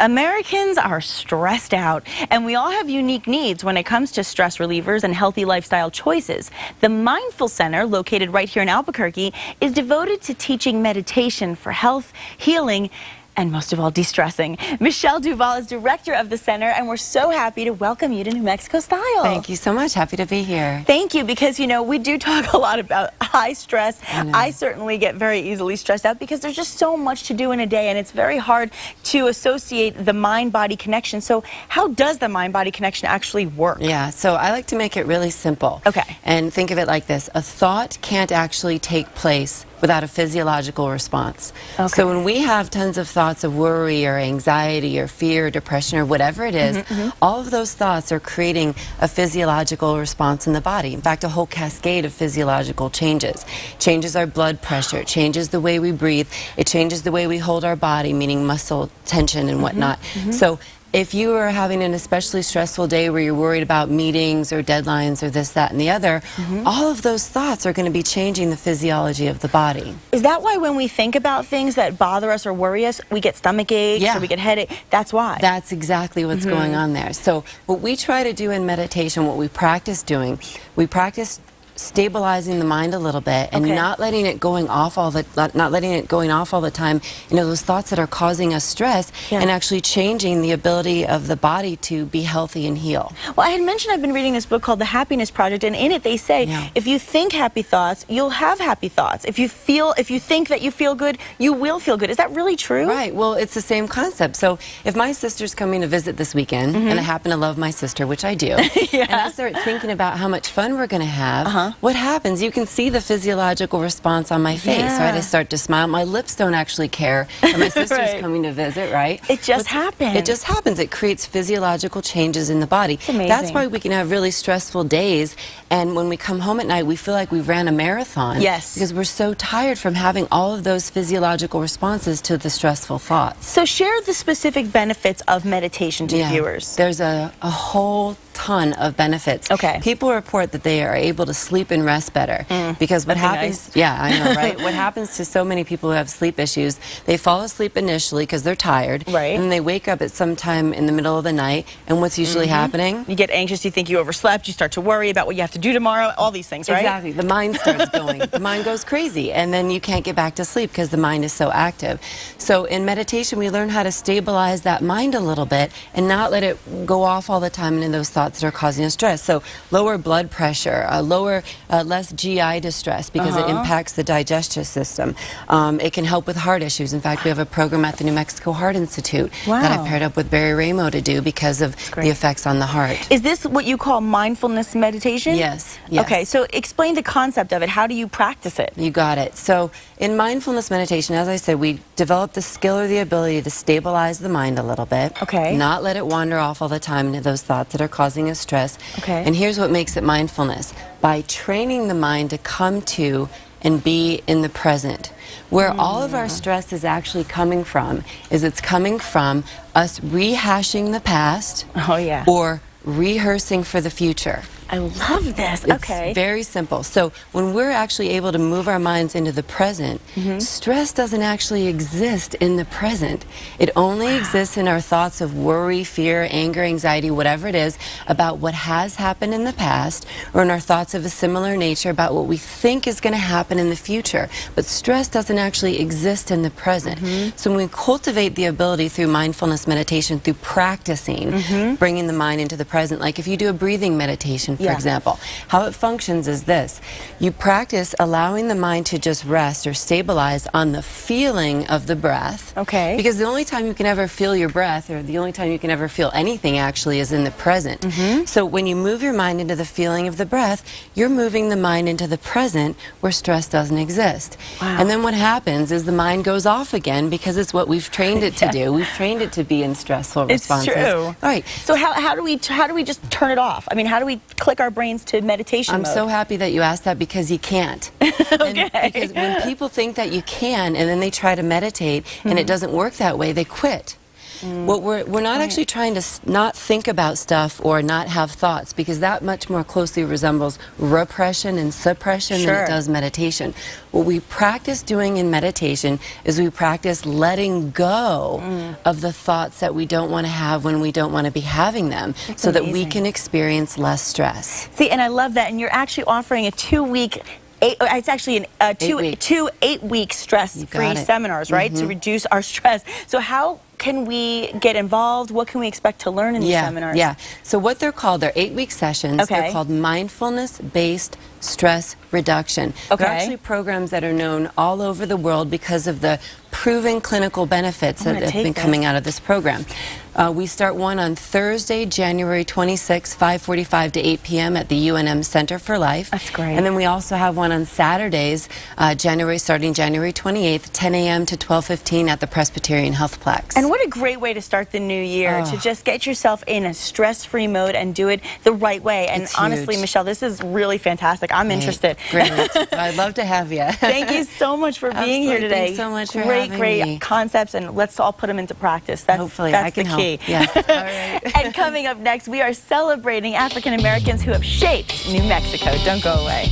Americans are stressed out, and we all have unique needs when it comes to stress relievers and healthy lifestyle choices. The Mindfulness Center, located right here in Albuquerque, is devoted to teaching meditation for health, healing, and most of all, de-stressing. Michelle Duval is director of the center, and we're so happy to welcome you to New Mexico Style. Thank you so much. Happy to be here. Thank you, because, you know, we do talk a lot about high stress. I certainly get very easily stressed out because there's just so much to do in a day, and it's very hard to associate the mind-body connection. So how does the mind-body connection actually work? Yeah, so I like to make it really simple. Okay. And think of it like this. A thought can't actually take place without a physiological response. Okay. So when we have tons of thoughts of worry or anxiety or fear or depression or whatever it is, all of those thoughts are creating a physiological response in the body. In fact, a whole cascade of physiological changes. Changes our blood pressure, changes the way we breathe, it changes the way we hold our body, meaning muscle tension and whatnot. So if you are having an especially stressful day where you're worried about meetings or deadlines or this, that, and the other, all of those thoughts are going to be changing the physiology of the body. Is that why when we think about things that bother us or worry us, we get stomach aches or we get headache? That's why? That's exactly what's going on there. So what we try to do in meditation, what we practice doing, we practice stabilizing the mind a little bit and not letting it going off all the time, you know, those thoughts that are causing us stress, and actually changing the ability of the body to be healthy and heal. Well, I had mentioned I've been reading this book called The Happiness Project, and in it they say if you think happy thoughts, you'll have happy thoughts. If you think that you feel good, you will feel good. Is that really true? Right. Well, it's the same concept. So if my sister's coming to visit this weekend, and I happen to love my sister, which I do, and I start thinking about how much fun we're going to have, what happens? You can see the physiological response on my face, right? I start to smile. My lips don't actually care that my sister's coming to visit, right? It just happens. It just happens. It creates physiological changes in the body. It's amazing. That's why we can have really stressful days, and when we come home at night, we feel like we've ran a marathon. Yes. Because we're so tired from having all of those physiological responses to the stressful thoughts. So share the specific benefits of meditation to viewers. There's a whole ton of benefits. People report that they are able to sleep and rest better because what happens, I know, right? What happens to so many people who have sleep issues, they fall asleep initially because they're tired, and then they wake up at some time in the middle of the night, and what's usually happening? You get anxious, you think you overslept, you start to worry about what you have to do tomorrow, all these things, right? Exactly. The mind starts going. The mind goes crazy, and then you can't get back to sleep because the mind is so active. So in meditation, we learn how to stabilize that mind a little bit and not let it go off all the time into those thoughts that are causing us stress. So lower blood pressure, less GI distress because it impacts the digestive system. It can help with heart issues. In fact, we have a program at the New Mexico Heart Institute that I paired up with Barry Ramo to do because of the effects on the heart. Is this what you call mindfulness meditation? Yes. Okay, so explain the concept of it. How do you practice it? You got it. So in mindfulness meditation, as I said, we develop the skill or the ability to stabilize the mind a little bit. Not let it wander off all the time into those thoughts that are causing us stress. And here's what makes it mindfulness. By training the mind to come to and be in the present. Where all of our stress is actually coming from is it's coming from us rehashing the past or rehearsing for the future. I love this. It's very simple. So when we're actually able to move our minds into the present, stress doesn't actually exist in the present. It only exists in our thoughts of worry, fear, anger, anxiety, whatever it is, about what has happened in the past, or in our thoughts of a similar nature about what we think is going to happen in the future. But stress doesn't actually exist in the present. So when we cultivate the ability through mindfulness meditation, through practicing, bringing the mind into the present, like if you do a breathing meditation, for example, how it functions is this. You practice allowing the mind to just rest or stabilize on the feeling of the breath. Because the only time you can ever feel your breath, or the only time you can ever feel anything actually, is in the present. So when you move your mind into the feeling of the breath, you're moving the mind into the present where stress doesn't exist. And then what happens is the mind goes off again because it's what we've trained it to do. We've trained it to be in stressful responses. It's true. Right. So how do we just turn it off? I mean, how do we click our brains to meditation I'm mode? so happy that you asked that because you can't. Because when people think that you can and then they try to meditate and it doesn't work that way, they quit. What we're not actually trying to not think about stuff or not have thoughts, because that much more closely resembles repression and suppression than it does meditation. What we practice doing in meditation is we practice letting go of the thoughts that we don't want to have when we don't want to be having them, so that we can experience less stress. See, and I love that. And you're actually offering a 2-week it's actually two 8-week stress-free seminars, right, to reduce our stress. So how can we get involved? What can we expect to learn in these seminars? So what they're called, they're 8-week sessions. They're called mindfulness-based stress reduction. They're actually programs that are known all over the world because of the proven clinical benefits that have been coming out of this program. We start one on Thursday, January 26, 5:45 to 8 p.m. at the UNM Center for Life. That's great. And then we also have one on Saturdays, starting January 28th, 10 a.m. to 12:15 at the Presbyterian Healthplex. And what a great way to start the new year, to just get yourself in a stress-free mode and do it the right way. And honestly, Michelle, this is really fantastic. I'm interested. Great. I'd love to have you. Thank you so much for being here today. Thanks so much for having me. Great concepts, and let's all put them into practice. Hopefully, that's I can the key. help. Yes. All right. And coming up next, we are celebrating African Americans who have shaped New Mexico. Don't go away.